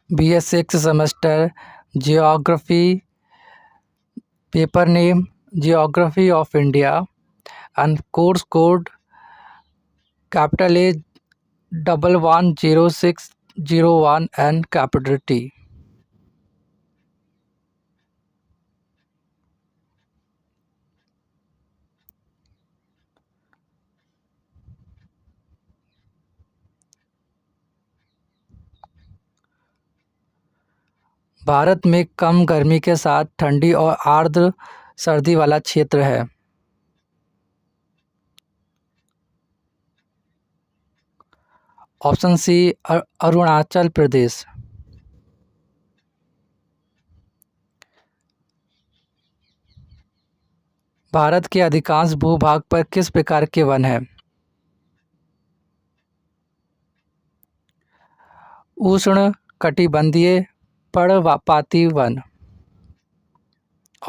BA 6 semester Geography, paper name Geography of India, and course code capital A 110601 and capital T. Bharat में कम गर्मी के साथ ठंडी और आर्द्र सर्दी वाला क्षेत्र है। ऑप्शन सी अरुणाचल प्रदेश। भारत के अधिकांश भूभाग पर किस प्रकार के वन हैं? उष्ण कटिबंधीय पर्णपाती वन।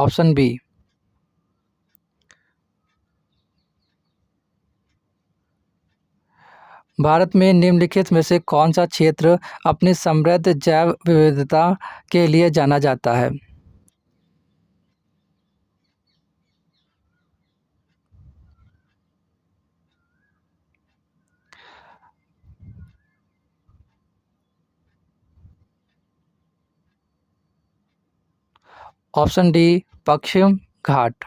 Option B. भारत में निम्नलिखित में से कौन सा क्षेत्र अपनी समृद्ध जैव विविधता के लिए जाना जाता है? ऑप्शन डी पश्चिम घाट।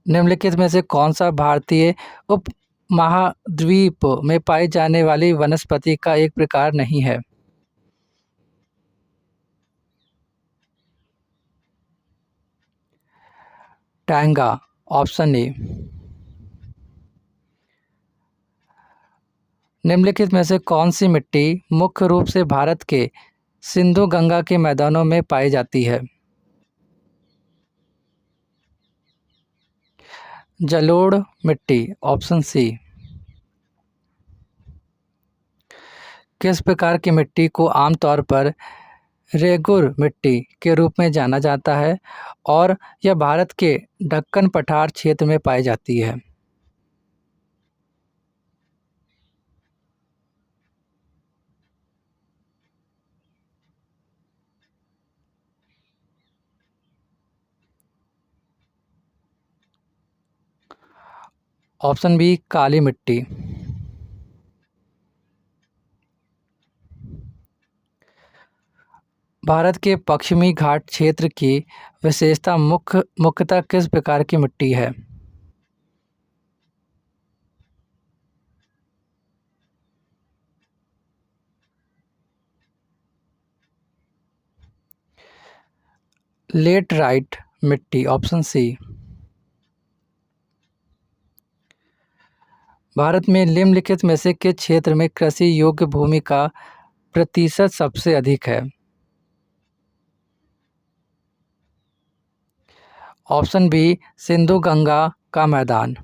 निम्नलिखित में से कौन सा भारतीय उपमहाद्वीप में पाई जाने वाली वनस्पति का एक प्रकार नहीं है? टैंगा। Option A. निम्नलिखित में से कौन सी मिट्टी मुख्य रूप से भारत के सिंधु गंगा के मैदानों में पाई जाती है? जलोढ़ मिट्टी। Option C. किस प्रकार की मिट्टी को आमतौर पर रेगुर मिट्टी के रूप में जाना जाता है और यह भारत के दक्कन पठार क्षेत्र में पाई जाती है? ऑप्शन बी काली मिट्टी। भारत के पश्चिमी घाट क्षेत्र की विशेषता मुख्यतः किस प्रकार की मिट्टी है? लेटराइट मिट्टी। Option C. भारत में निम्नलिखित में से किस क्षेत्र में कृषि योग्य भूमि का प्रतिशत सबसे अधिक है? ऑप्शन बी सिंधु गंगा का मैदान।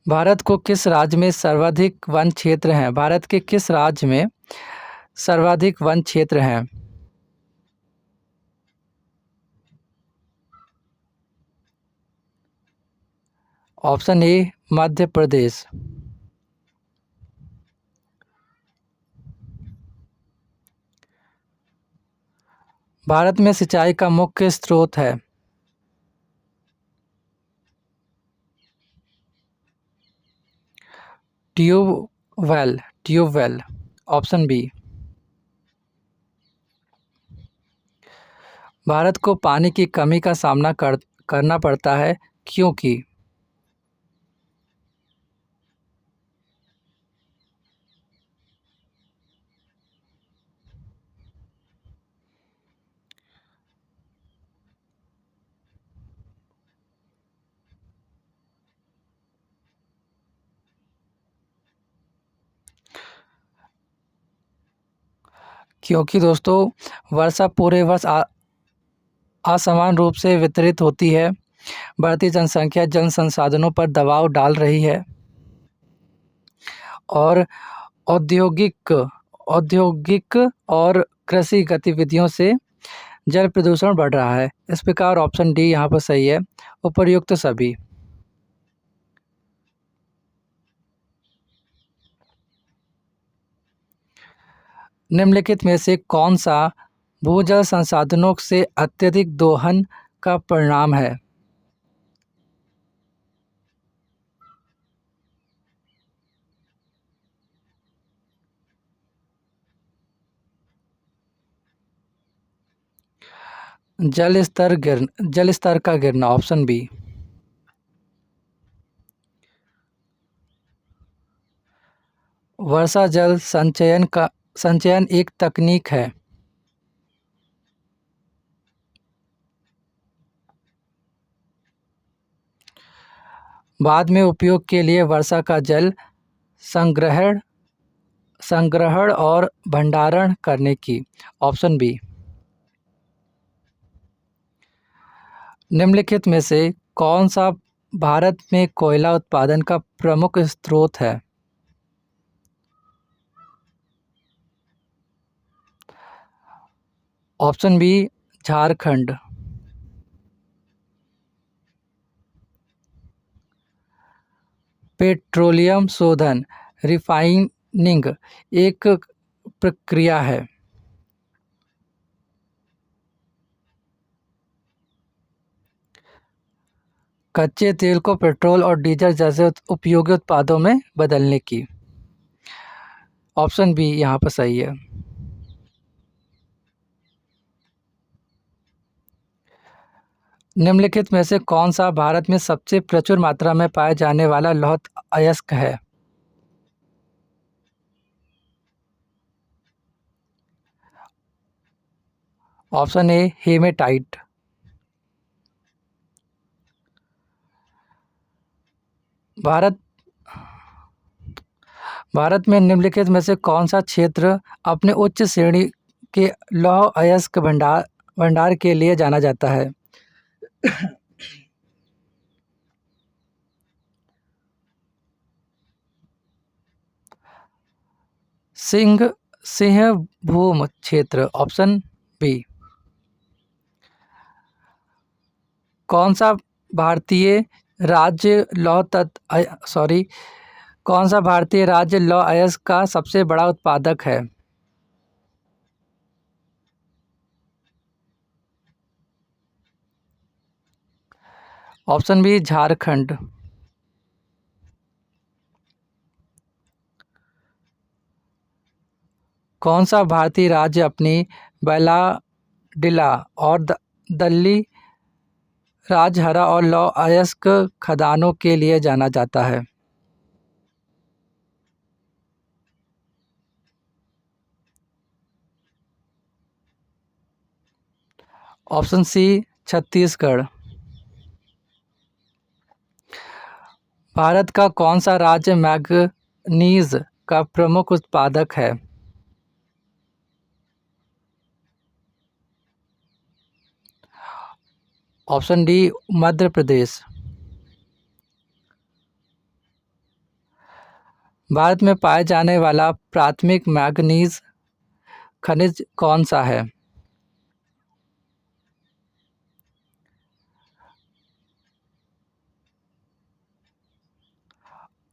भारत को किस राज्य में सर्वाधिक वन क्षेत्र हैं? भारत के किस राज्य में सर्वाधिक वन क्षेत्र हैं? Option A Madhya Pradesh. भारत में सिंचाई का मुख्य स्रोत है? ट्यूबवेल। Option B. भारत को पानी की कमी का सामना करना पड़ता है क्योंकि? क्योंकि दोस्तों वर्षा पूरे वर्ष असमान रूप से वितरित होती है। बढ़ती जनसंख्या जल संसाधनों पर दबाव डाल रही है और औद्योगिक औद्योगिक और कृषि गतिविधियों से जल प्रदूषण बढ़ रहा है। इस प्रकार ऑप्शन डी यहाँ पर सही है, उपर्युक्त सभी। निम्नलिखित में से कौन सा भूजल संसाधनों से अत्यधिक दोहन का परिणाम है? जल स्तर का गिरना, ऑप्शन बी। वर्षा जल संचयन एक तकनीक है। बाद में उपयोग के लिए वर्षा का जल संग्रहण संग्रहण और भंडारण करने की, ऑप्शन बी। निम्नलिखित में से कौन सा भारत में कोयला उत्पादन का प्रमुख स्रोत है? Option B, Jharkhand. पेट्रोलियम शोधन, रिफाइनिंग एक प्रक्रिया है। कच्चे तेल को पेट्रोल और डीजल जैसे उपयोगी उत्पादों में बदलने की, ऑप्शन बी यहाँ पर सही है। निम्नलिखित में से कौन सा भारत में सबसे प्रचुर मात्रा में पाए जाने वाला लौह अयस्क है? Option A, hematite. Bharat Bharat में निम्नलिखित में से कौन सा क्षेत्र अपने उच्च श्रेणी के लौह अयस्क भंडार भंडार के लिए जाना जाता है? सिंह सिंहभूम क्षेत्र, ऑप्शन बी। कौन सा भारतीय राज्य कौन सा भारतीय राज्य लौह अयस्क का सबसे बड़ा उत्पादक है? Option B, Jharkhand. कौन सा भारतीय राज्य अपनी बैलाडिला और दल्ली राजहरा और लौह अयस्क खदानों के लिए जाना जाता है? ऑप्शन सी, छत्तीसगढ़। भारत का कौन सा राज्य मैग्नीज का प्रमुख उत्पादक है? Option D, Madhya Pradesh. भारत में पाए जाने वाला प्राथमिक मैग्नीज खनिज कौन सा है?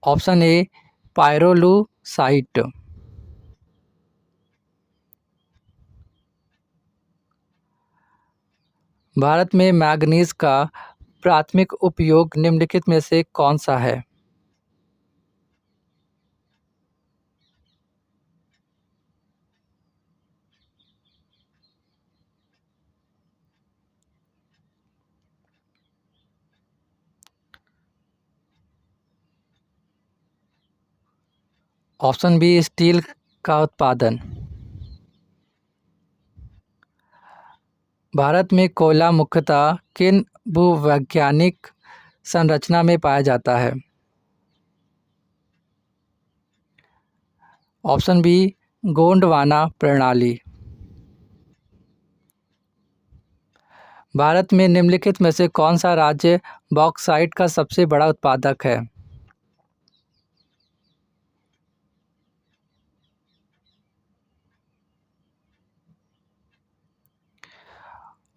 ऑप्शन ए, पायरोलूसाइट। भारत में मैग्नीज का प्राथमिक उपयोग निम्नलिखित में से कौन सा है? ऑप्शन बी, स्टील का उत्पादन। भारत में कोयला मुख्यतः किन भूवैज्ञानिक संरचना में पाया जाता है? ऑप्शन बी, गोंडवाना प्रणाली। भारत में निम्नलिखित में से कौन सा राज्य बॉक्साइट का सबसे बड़ा उत्पादक है?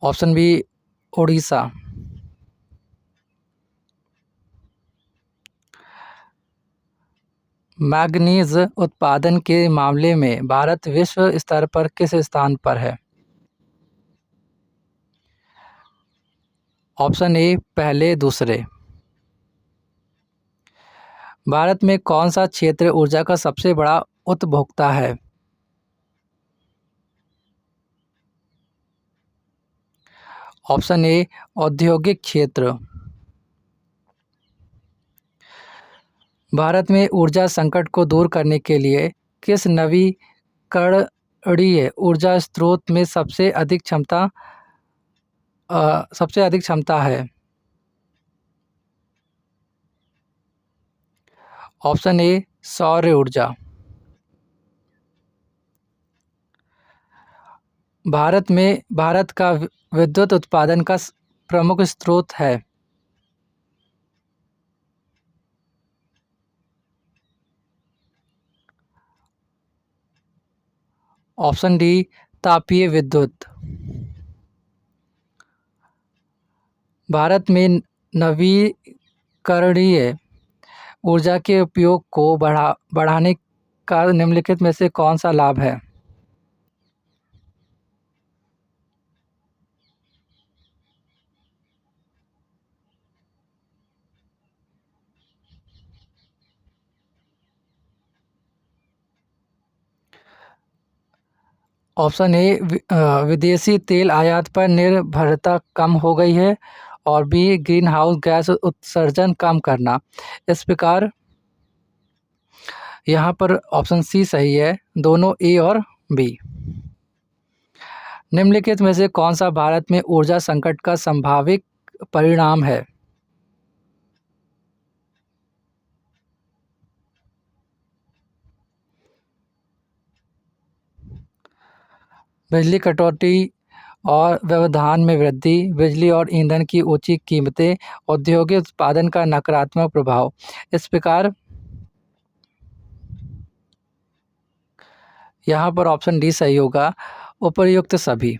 Option B Orissa. मैंगनीज उत्पादन के मामले में भारत विश्व स्तर पर किस स्थान पर है? ऑप्शन ए पहले दूसरे। भारत में कौन सा क्षेत्र ऊर्जा का सबसे बड़ा उपभोक्ता है? ऑप्शन ए औद्योगिक क्षेत्र। भारत में ऊर्जा संकट को दूर करने के लिए किस नवीकरणीय ऊर्जा स्रोत में सबसे अधिक क्षमता है? ऑप्शन ए सौर ऊर्जा। भारत का विद्युत उत्पादन का प्रमुख स्रोत है? ऑप्शन डी तापीय विद्युत। भारत में नवीकरणीय ऊर्जा के उपयोग को बढ़ाने का निम्नलिखित में से कौन सा लाभ है? ऑप्शन ए विदेशी तेल आयात पर निर्भरता कम हो गई है, और बी ग्रीन हाउस गैस उत्सर्जन कम करना। इस प्रकार यहाँ पर ऑप्शन सी सही है, दोनों ए और बी। निम्नलिखित में से कौन सा भारत में ऊर्जा संकट का संभावित परिणाम है? बिजली कटौती और व्यवधान में वृद्धि, बिजली और ईंधन की ऊंची कीमतें, औद्योगिक उत्पादन का नकारात्मक प्रभाव। इस प्रकार यहाँ पर ऑप्शन डी सही होगा, उपर्युक्त सभी।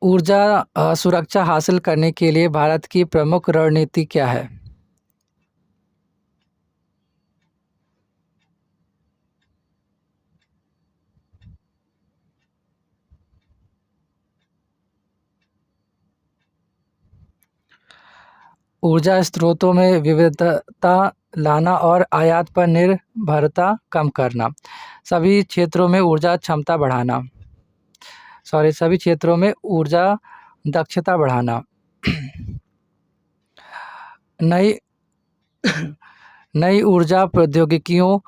ऊर्जा सुरक्षा हासिल करने के लिए भारत की प्रमुख रणनीति क्या है? ऊर्जा स्रोतों में विविधता लाना और आयात पर निर्भरता कम करना। सभी क्षेत्रों में ऊर्जा दक्षता बढ़ाना। नई नई ऊर्जा प्रौद्योगिकियों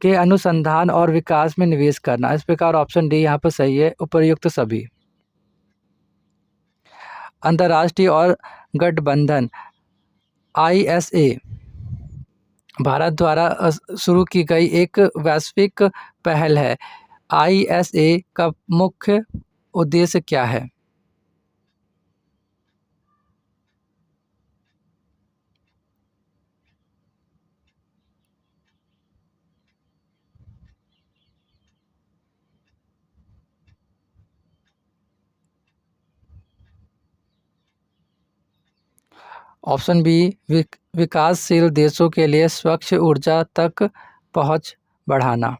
के अनुसंधान और विकास में निवेश करना। इस प्रकार ऑप्शन डी यहाँ पर सही है, उपर्युक्त सभी। अंतर्राष्ट्रीय और गठबंधन ISA भारत द्वारा शुरू की गई एक वैश्विक पहल है। ISA का मुख्य उद्देश्य क्या है? ऑप्शन बी विकासशील देशों के लिए स्वच्छ ऊर्जा तक पहुंच बढ़ाना।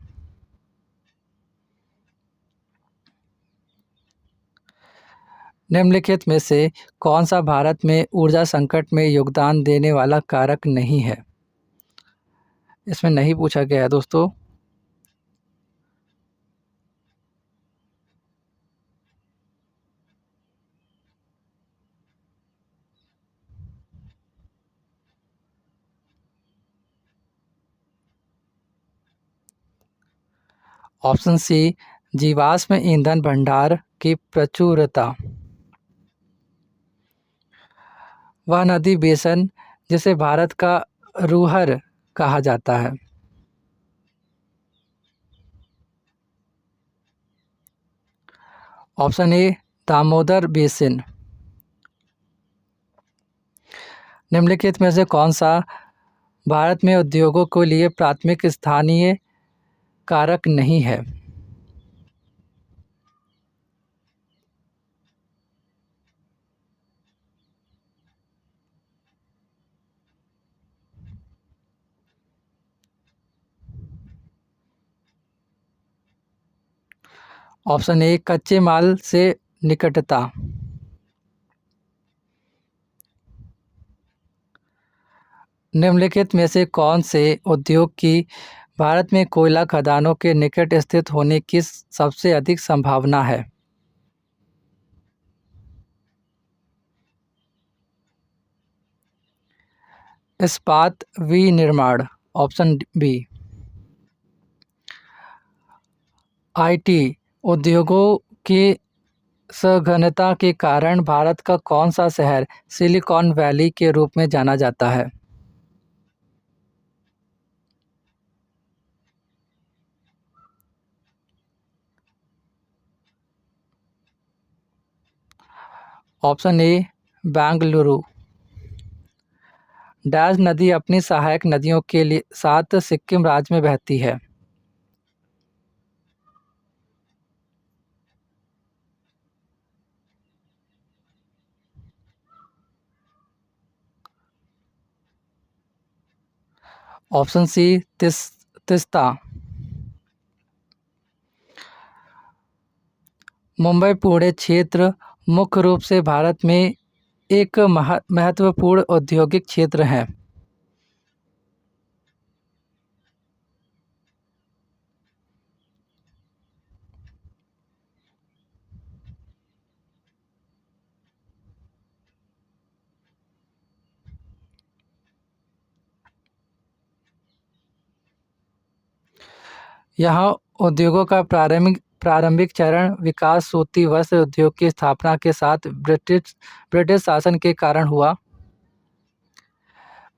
निम्नलिखित में से कौन सा भारत में ऊर्जा संकट में योगदान देने वाला कारक नहीं है? इसमें नहीं पूछा गया है दोस्तों। ऑप्शन सी जीवाश्म ईंधन भंडार की प्रचुरता। वह नदी बेसन जिसे भारत का रूहर कहा जाता है। ऑप्शन ए दामोदर बेसिन। निम्नलिखित में से कौन सा भारत में उद्योगों के लिए प्राथमिक स्थानीय कारक नहीं है। ऑप्शन ए कच्चे माल से निकटता। निम्नलिखित में से कौन से उद्योग की भारत में कोयला खदानों के निकट स्थित होने की सबसे अधिक संभावना है? इस्पात विनिर्माण। Option B. आईटी उद्योगों की सघनता के कारण भारत का कौन सा शहर सिलिकॉन वैली के रूप में जाना जाता है? ऑप्शन ए बेंगलुरु। डैश नदी अपनी सहायक नदियों के लिए साथ सिक्किम राज्य में बहती है। Option C Teesta. मुंबई पुणे क्षेत्र मुख्य रूप से भारत में एक महत्वपूर्ण औद्योगिक क्षेत्र है। यहाँ उद्योगों का प्रारंभिक प्रारंभिक चरण विकास सूती वस्त्र उद्योग की स्थापना के साथ ब्रिटिश ब्रिटिश शासन के कारण हुआ।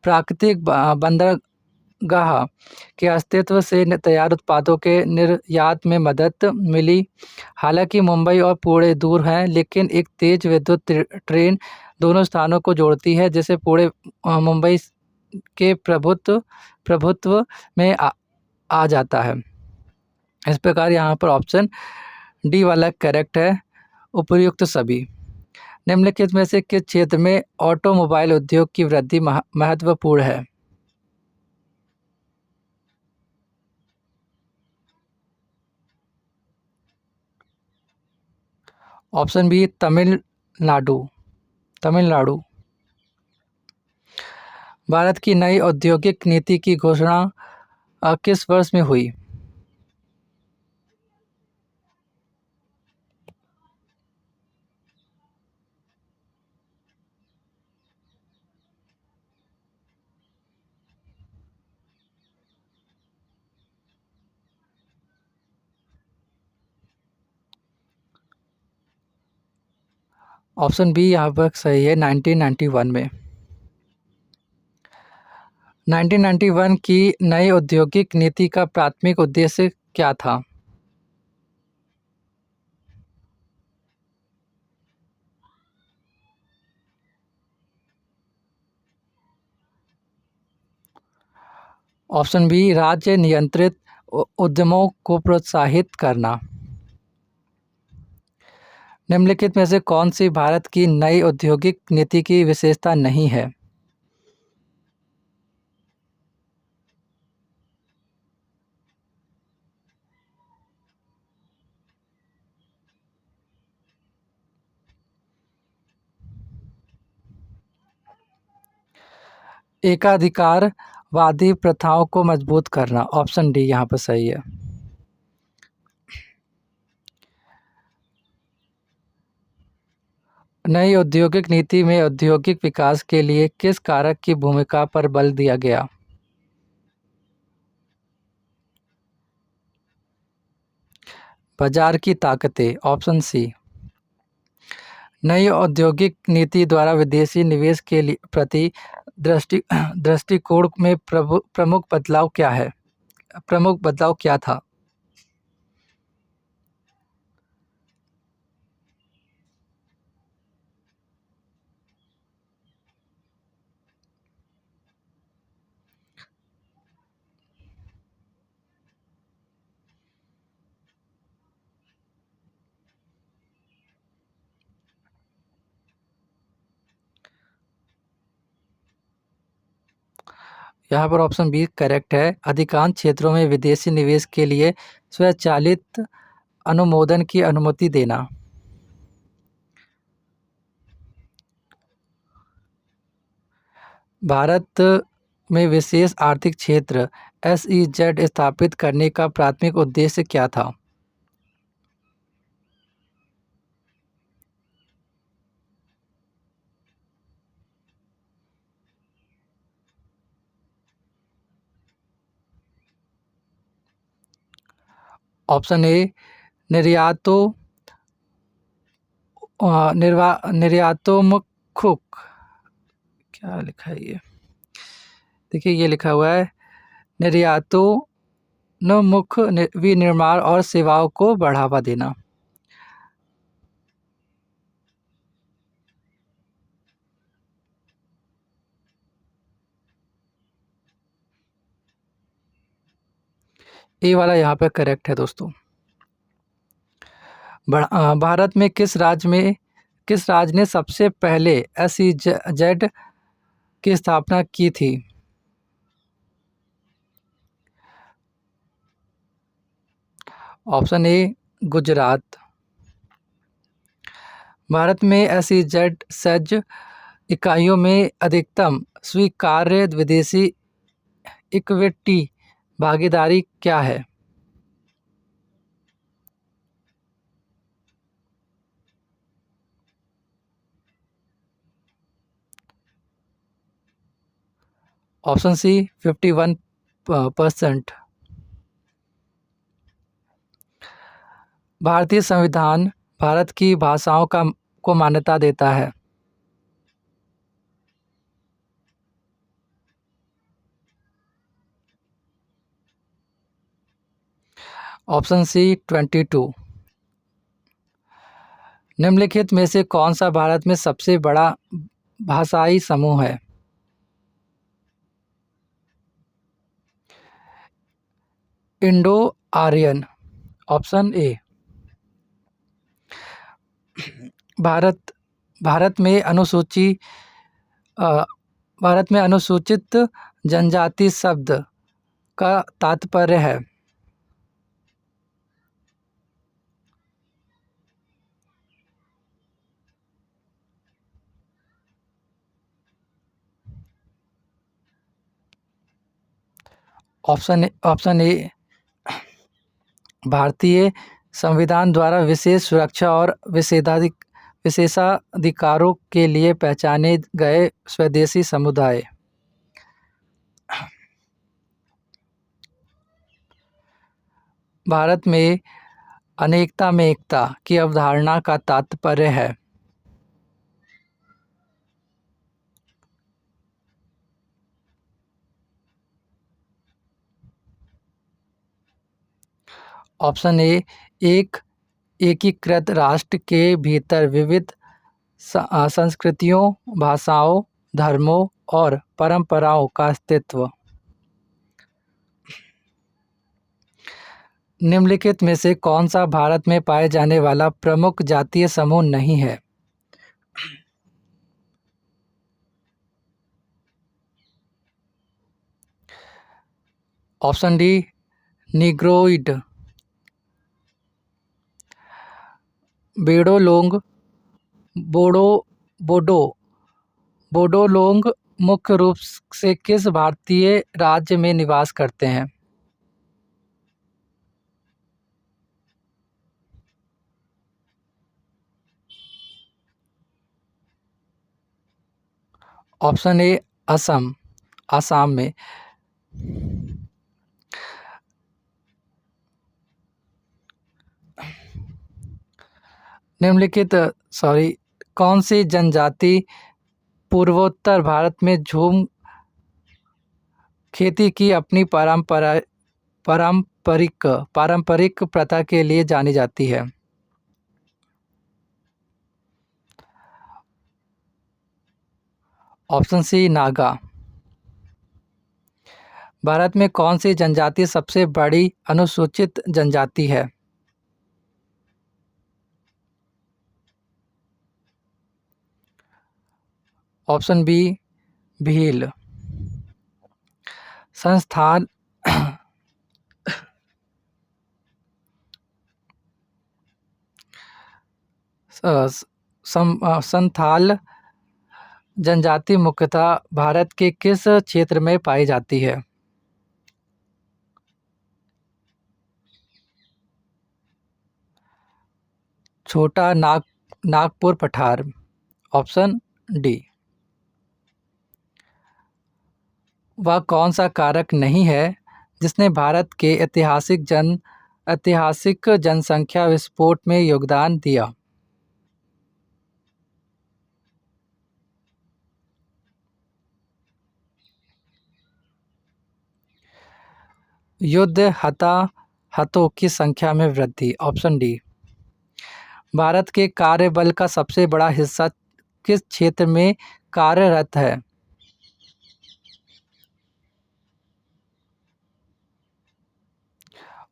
प्राकृतिक बंदरगाह के अस्तित्व से तैयार उत्पादों के निर्यात में मदद मिली। हालांकि मुंबई और पुणे दूर हैं, लेकिन एक तेज विद्युत ट्रेन दोनों स्थानों को जोड़ती है, जिससे पुणे मुंबई के प्रभुत्व प्रभुत्व में आ जाता है। इस प्रकार यहाँ पर ऑप्शन डी वाला करेक्ट है। उपर्युक्त सभी निम्नलिखित में से किस क्षेत्र में ऑटोमोबाइल उद्योग की वृद्धि महत्वपूर्ण है? Option B Tamil Nadu. तमिलनाडु। भारत की नई औद्योगिक नीति की घोषणा किस वर्ष में हुई? ऑप्शन बी यहाँ पर सही है, 1991 में। 1991 की नई औद्योगिक नीति का प्राथमिक उद्देश्य क्या था? ऑप्शन बी राज्य नियंत्रित उद्यमों को प्रोत्साहित करना। निम्नलिखित में से कौन सी भारत की नई औद्योगिक नीति की विशेषता नहीं है? एकाधिकारवादी प्रथाओं को मजबूत करना। ऑप्शन डी यहाँ पर सही है। नई औद्योगिक नीति में औद्योगिक विकास के लिए किस कारक की भूमिका पर बल दिया गया? बाजार की ताकतें। Option C. नई औद्योगिक नीति द्वारा विदेशी निवेश के लिए प्रति दृष्टिकोण में प्रमुख बदलाव क्या है? प्रमुख बदलाव क्या था? यहाँ पर ऑप्शन बी करेक्ट है। अधिकांश क्षेत्रों में विदेशी निवेश के लिए स्वचालित अनुमोदन की अनुमति देना। भारत में विशेष आर्थिक क्षेत्र SEZ स्थापित करने का प्राथमिक उद्देश्य क्या था? ऑप्शन ए निर्यातों निर्यातोन्मुख, क्या लिखा है ये, देखिए ये लिखा हुआ है निर्यातोन्मुख विनिर्माण और सेवाओं को बढ़ावा देना। ये वाला यहाँ पे करेक्ट है दोस्तों। भारत में किस राज्य ने सबसे पहले SEZ की स्थापना की थी? Option A Gujarat. भारत में SEZ इकाइयों में अधिकतम स्वीकार्य विदेशी इक्विटी भागीदारी क्या है? Option C 51%। भारतीय संविधान भारत की भाषाओं को मान्यता देता है। Option C 22। निम्नलिखित में से कौन सा भारत में सबसे बड़ा भाषाई समूह है? Indo Aryan. Option A Bharat Bharat में अनुसूची भारत में अनुसूचित जनजाति शब्द का तात्पर्य है। ऑप्शन ए भारतीय संविधान द्वारा विशेष सुरक्षा और विशेषाधिकारों के लिए पहचाने गए स्वदेशी समुदाय। भारत में अनेकता में एकता की अवधारणा का तात्पर्य है। ऑप्शन ए एक एकीकृत राष्ट्र के भीतर विविध संस्कृतियों, भाषाओं, धर्मों और परंपराओं का अस्तित्व। निम्नलिखित में से कौन सा भारत में पाए जाने वाला प्रमुख जातीय समूह नहीं है? Option D Negroid. बेडोलोंग, बोडो बोडो बोडोलोंग मुख्य रूप से किस भारतीय राज्य में निवास करते हैं? ऑप्शन ए असम, आसाम में। निम्नलिखित कौन सी जनजाति पूर्वोत्तर भारत में झूम खेती की अपनी पारंपरिक प्रथा के लिए जानी जाती है? ऑप्शन सी नागा। भारत में कौन सी जनजाति सबसे बड़ी अनुसूचित जनजाति है? Option B Bhil. संस्थान संथाल जनजाति मुख्यतः भारत के किस क्षेत्र में पाई जाती है? छोटा नागपुर पठार। Option D. वह कौन सा कारक नहीं है जिसने भारत के ऐतिहासिक जनसंख्या विस्फोट में योगदान दिया? युद्ध हताहतों की संख्या में वृद्धि। Option D. भारत के कार्यबल का सबसे बड़ा हिस्सा किस क्षेत्र में कार्यरत है?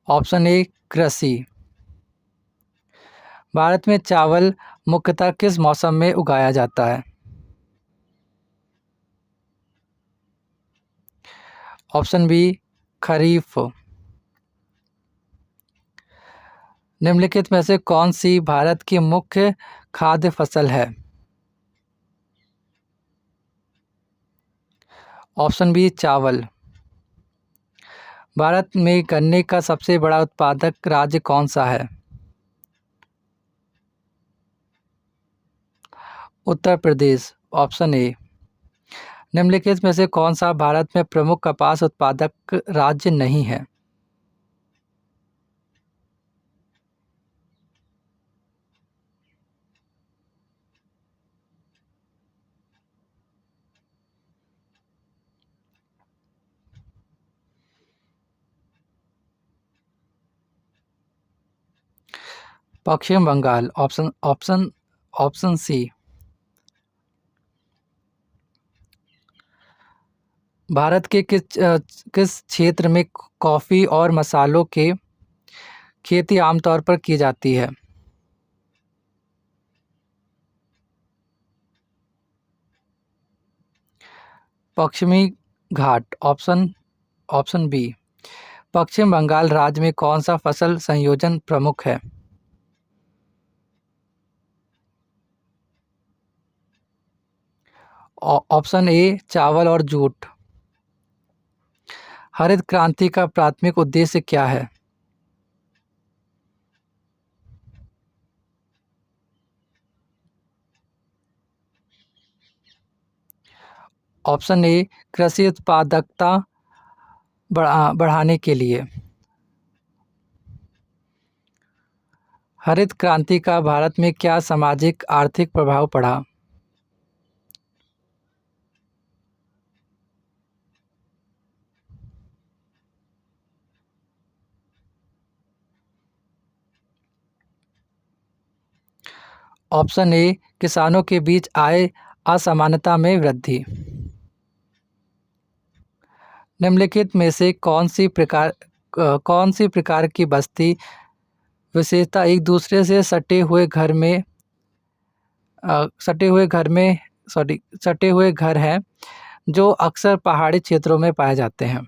ऑप्शन ए कृषि। भारत में चावल मुख्यतः किस मौसम में उगाया जाता है? ऑप्शन बी खरीफ। निम्नलिखित में से कौन सी भारत की मुख्य खाद्य फसल है? ऑप्शन बी चावल। भारत में गन्ने का सबसे बड़ा उत्पादक राज्य कौन सा है? उत्तर प्रदेश। Option A. निम्नलिखित में से कौन सा भारत में प्रमुख कपास उत्पादक राज्य नहीं है? Paschim Bangal. Option option option C. Bharat के किस क्षेत्र में कॉफ़ी और मसालों के खेती आमतौर पर की जाती है? Paschimi Ghat. Option option B. Paschim Bangal राज्य में कौन सा फसल संयोजन प्रमुख है? ऑप्शन ए चावल और जूट। हरित क्रांति का प्राथमिक उद्देश्य क्या है? ऑप्शन ए कृषि उत्पादकता बढ़ाने के लिए। हरित क्रांति का भारत में क्या सामाजिक आर्थिक प्रभाव पड़ा? ऑप्शन ए किसानों के बीच आय असमानता में वृद्धि। निम्नलिखित में से कौन सी प्रकार की बस्ती विशेषता एक दूसरे से सटे हुए घर हैं जो अक्सर पहाड़ी क्षेत्रों में पाए जाते हैं?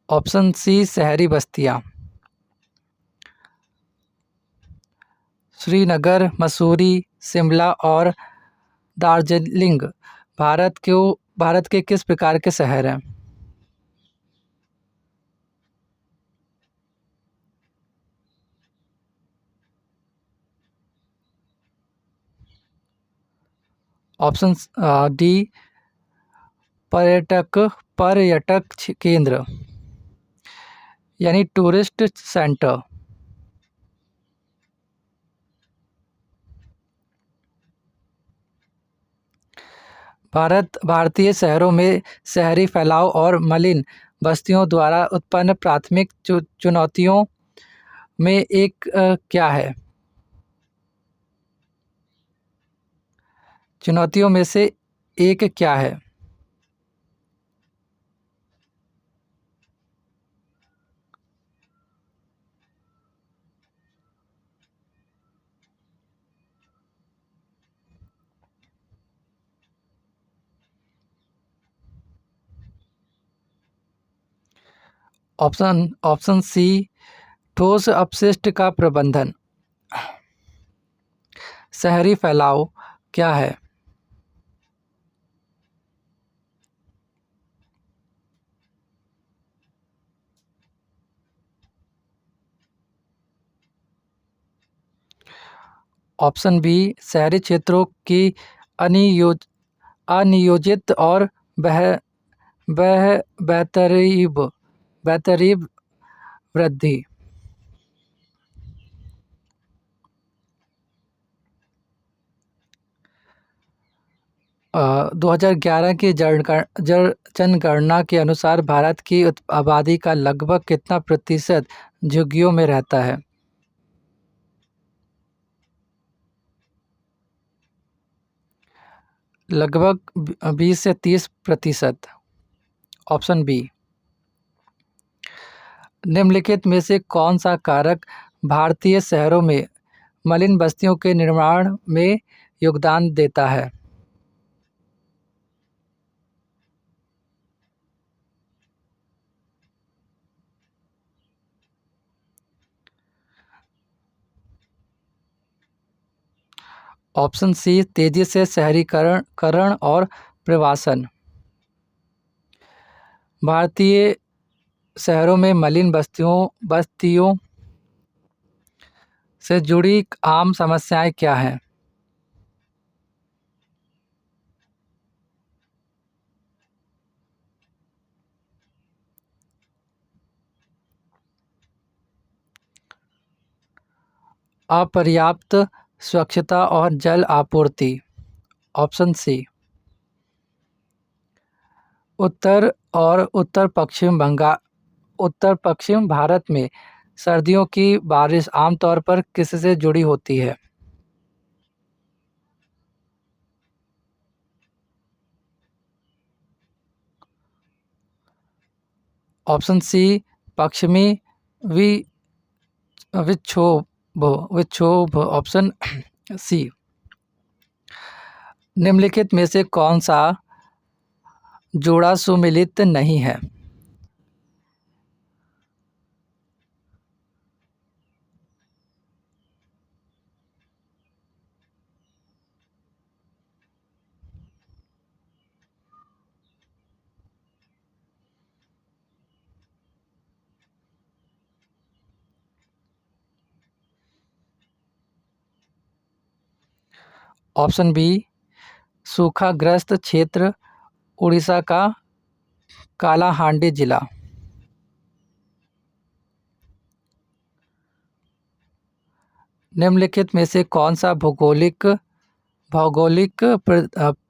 ऑप्शन सी शहरी बस्तियां। श्रीनगर, मसूरी, शिमला और दार्जिलिंग भारत के किस प्रकार के शहर हैं? ऑप्शन डी पर्यटक केंद्र यानी टूरिस्ट सेंटर। भारतीय शहरों में शहरी फैलाव और मलिन बस्तियों द्वारा उत्पन्न प्राथमिक चुनौतियों में एक क्या है? चुनौतियों में से एक क्या है? ऑप्शन ऑप्शन सी ठोस अपशिष्ट का प्रबंधन। शहरी फैलाव क्या है? ऑप्शन बी शहरी क्षेत्रों की अनियोज अनियोजित और बह बह बेतरीब बेतरीब वृद्धि। 2011 की जनगणना के अनुसार भारत की आबादी का लगभग कितना प्रतिशत झुग्गियों में रहता है? लगभग 20 से 30%। Option B. निम्नलिखित में से कौन सा कारक भारतीय शहरों में मलिन बस्तियों के निर्माण में योगदान देता है? ऑप्शन सी तेजी से शहरीकरण करण और प्रवासन। भारतीय शहरों में मलिन बस्तियों से जुड़ी आम समस्याएं क्या हैं? अपर्याप्त स्वच्छता और जल आपूर्ति। Option C. उत्तर और उत्तर पश्चिम भारत में सर्दियों की बारिश आमतौर पर किससे जुड़ी होती है? ऑप्शन सी पश्चिमी वि विक्षोभ। Option C. निम्नलिखित में से कौन सा जोड़ा सुमेलित नहीं है? ऑप्शन बी सूखाग्रस्त क्षेत्र उड़ीसा का कालाहांडी जिला। निम्नलिखित में से कौन सा भौगोलिक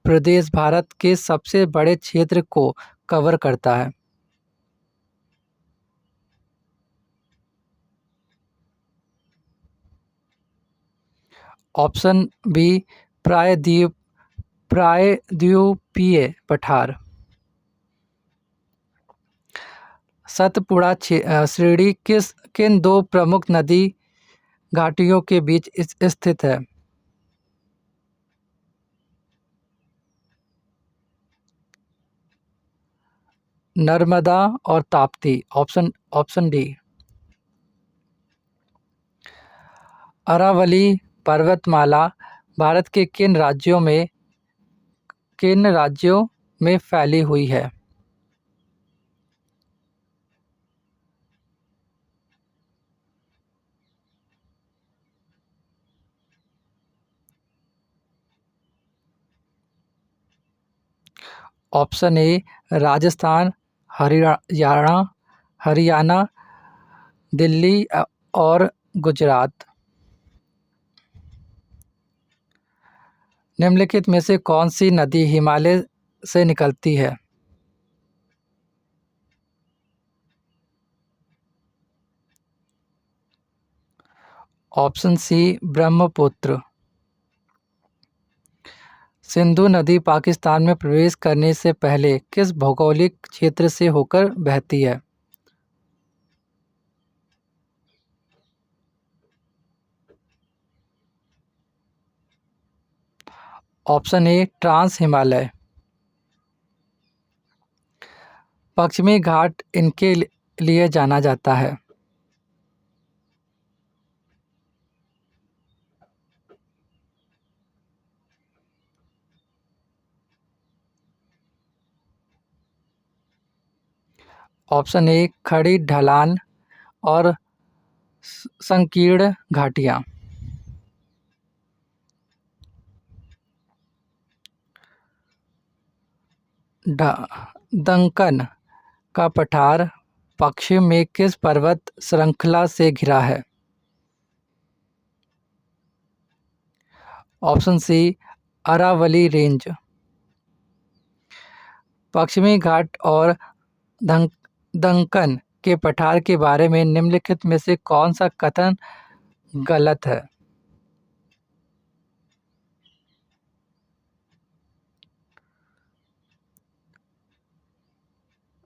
प्रदेश भारत के सबसे बड़े क्षेत्र को कवर करता है? ऑप्शन बी प्रायद्वीपीय पठार। सतपुड़ा श्रेणी किन दो प्रमुख नदी घाटियों के बीच स्थित है? नर्मदा और ताप्ती। Option D. अरावली पर्वतमाला भारत के किन राज्यों में फैली हुई है? ऑप्शन ए राजस्थान, हरियाणा हरियाणा, दिल्ली और गुजरात। निम्नलिखित में से कौन सी नदी हिमालय से निकलती है? ऑप्शन सी ब्रह्मपुत्र। सिंधु नदी पाकिस्तान में प्रवेश करने से पहले किस भौगोलिक क्षेत्र से होकर बहती है? Option A trans Himalaya. पश्चिमी घाट लिए जाना जाता है? ऑप्शन ए खड़ी ढलान और संकीर्ण घाटियाँ। दक्कन का पठार पश्चिम में किस पर्वत श्रृंखला से घिरा है? Option C Aravalli range. पश्चिमी घाट और दक्कन के पठार के बारे में निम्नलिखित में से कौन सा कथन गलत है?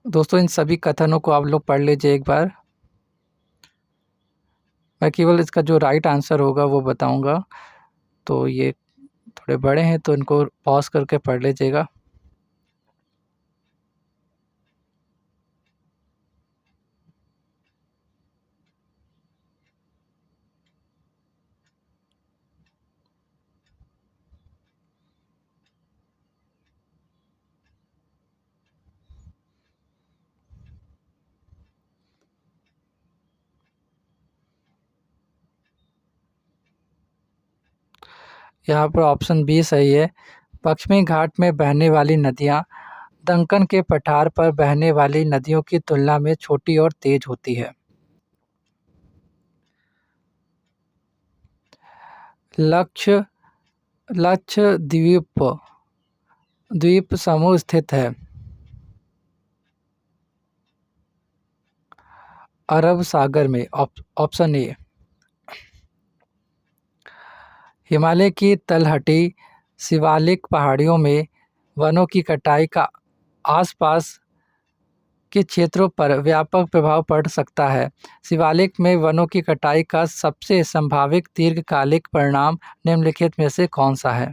दोस्तों इन सभी कथनों को आप लोग पढ़ लीजिए एक बार। मैं केवल इसका जो राइट आंसर होगा वो बताऊंगा, तो ये थोड़े बड़े हैं तो इनको पॉज करके पढ़ लीजिएगा। यहाँ पर ऑप्शन बी सही है। पश्चिमी घाट में बहने वाली नदियाँ दक्कन के पठार पर बहने वाली नदियों की तुलना में छोटी और तेज होती है। लक्ष्य द्वीप समूह स्थित है? अरब सागर में। Option A. हिमालय की तलहटी शिवालिक पहाड़ियों में वनों की कटाई का आसपास के क्षेत्रों पर व्यापक प्रभाव पड़ सकता है। शिवालिक में वनों की कटाई का सबसे संभावित दीर्घकालिक परिणाम निम्नलिखित में से कौन सा है?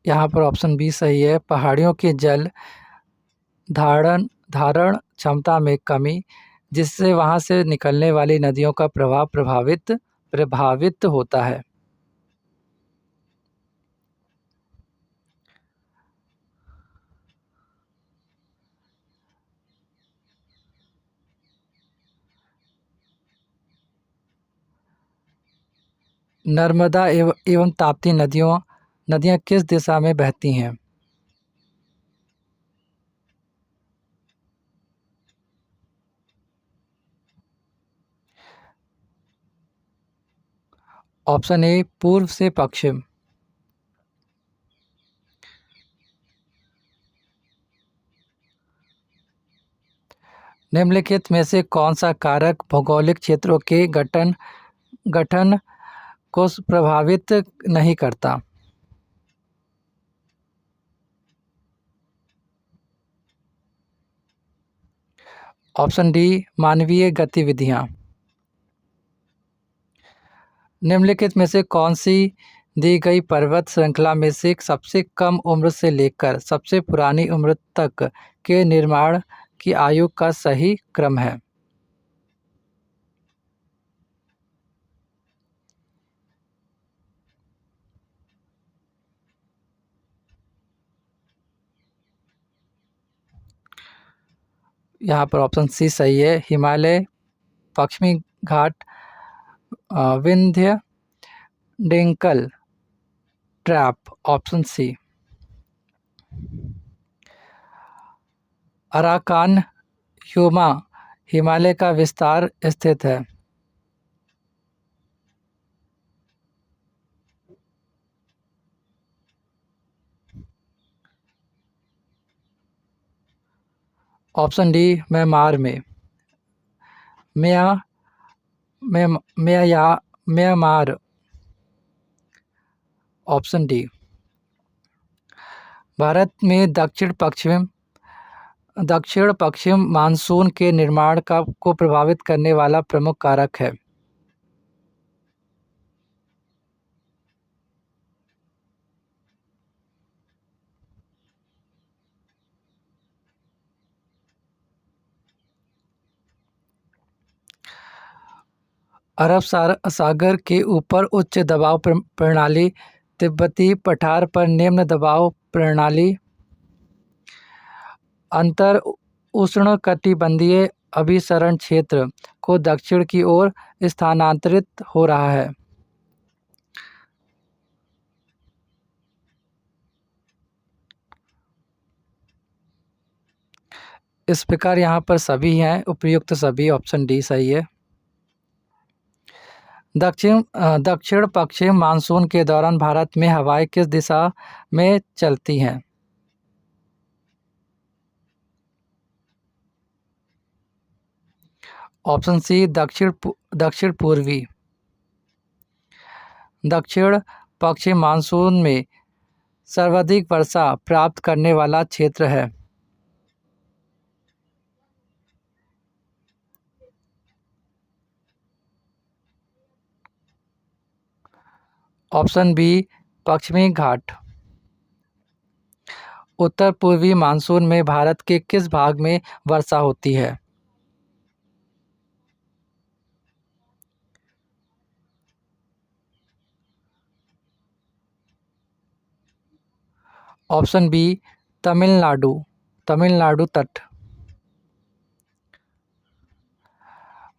यहाँ पर ऑप्शन बी सही है। पहाड़ियों के जल धारण धारण क्षमता में कमी, जिससे वहां से निकलने वाली नदियों का प्रवाह प्रभावित होता है। नर्मदा एवं ताप्ती नदियाँ किस दिशा में बहती हैं? ऑप्शन ए पूर्व से पश्चिम। निम्नलिखित में से कौन सा कारक भौगोलिक क्षेत्रों के गठन को प्रभावित नहीं करता? ऑप्शन डी मानवीय गतिविधियाँ। निम्नलिखित में से कौन सी दी गई पर्वत श्रृंखला में से सबसे कम उम्र से लेकर सबसे पुरानी उम्र तक के निर्माण की आयु का सही क्रम है? यहाँ पर ऑप्शन सी सही है। हिमालय, पश्चिमी Ghat, Vindhya, Deccan trap. Option C. Arakan Yoma Himalaya का विस्तार स्थित है? ऑप्शन डी म्यांमार में। म्या म्या म्या म्यांमार। Option D. भारत में दक्षिण पश्चिम मानसून के निर्माण को प्रभावित करने वाला प्रमुख कारक है। अरब सागर के ऊपर उच्च दबाव प्रणाली, तिब्बती पठार पर निम्न दबाव प्रणाली, अंतर उष्णकटिबंधीय अभिसरण क्षेत्र को दक्षिण की ओर स्थानांतरित हो रहा है। इस प्रकार यहाँ पर सभी हैं, उपयुक्त सभी, ऑप्शन डी सही है। दक्षिण पश्चिम मानसून के दौरान भारत में हवाएं किस दिशा में चलती हैं? ऑप्शन सी दक्षिण पूर्वी। दक्षिण पश्चिम मानसून में सर्वाधिक वर्षा प्राप्त करने वाला क्षेत्र है। ऑप्शन बी पश्चिमी घाट। उत्तर पूर्वी मानसून में भारत के किस भाग में वर्षा होती है? ऑप्शन बी तमिलनाडु तट।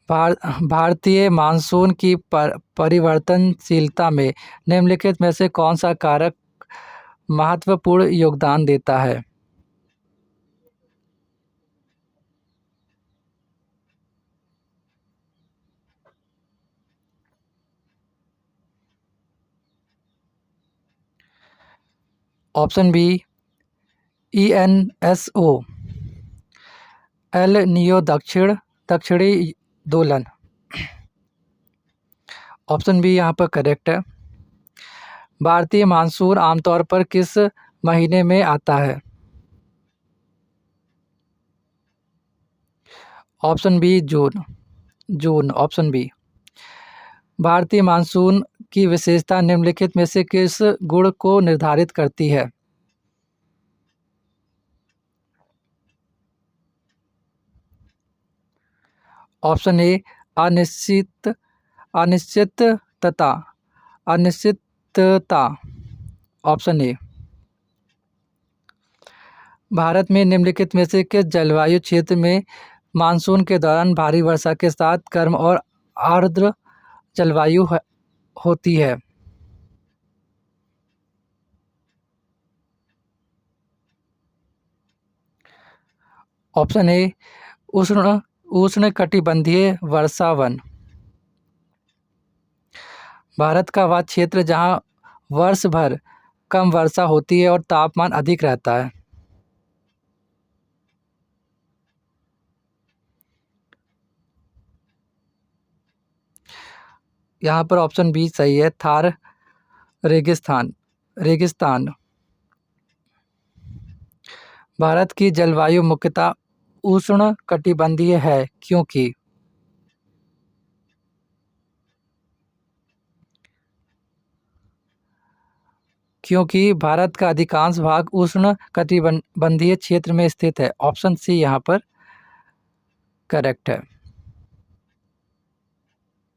भारतीय मानसून की परिवर्तनशीलता में निम्नलिखित में से कौन सा कारक महत्वपूर्ण योगदान देता है? Option B ENSO, El Nino दक्षिणी दोलन। ऑप्शन बी यहाँ पर करेक्ट है। भारतीय मानसून आमतौर पर किस महीने में आता है? ऑप्शन बी जून। Option B. भारतीय मानसून की विशेषता निम्नलिखित में से किस गुण को निर्धारित करती है? ऑप्शन ए अनिश्चितता। Option A. भारत में निम्नलिखित में से किस जलवायु क्षेत्र में मानसून के दौरान भारी वर्षा के साथ गर्म और आर्द्र जलवायु होती है? ऑप्शन ए उष्णकटिबंधीय वर्षावन। भारत का वह क्षेत्र जहाँ वर्ष भर कम वर्षा होती है और तापमान अधिक रहता है। यहाँ पर ऑप्शन बी सही है, थार रेगिस्तान। भारत की जलवायु मुख्यतः उष्णकटिबंधीय है क्योंकि भारत का अधिकांश भाग उष्णकटिबंधीय क्षेत्र में स्थित है। ऑप्शन सी यहाँ पर करेक्ट है।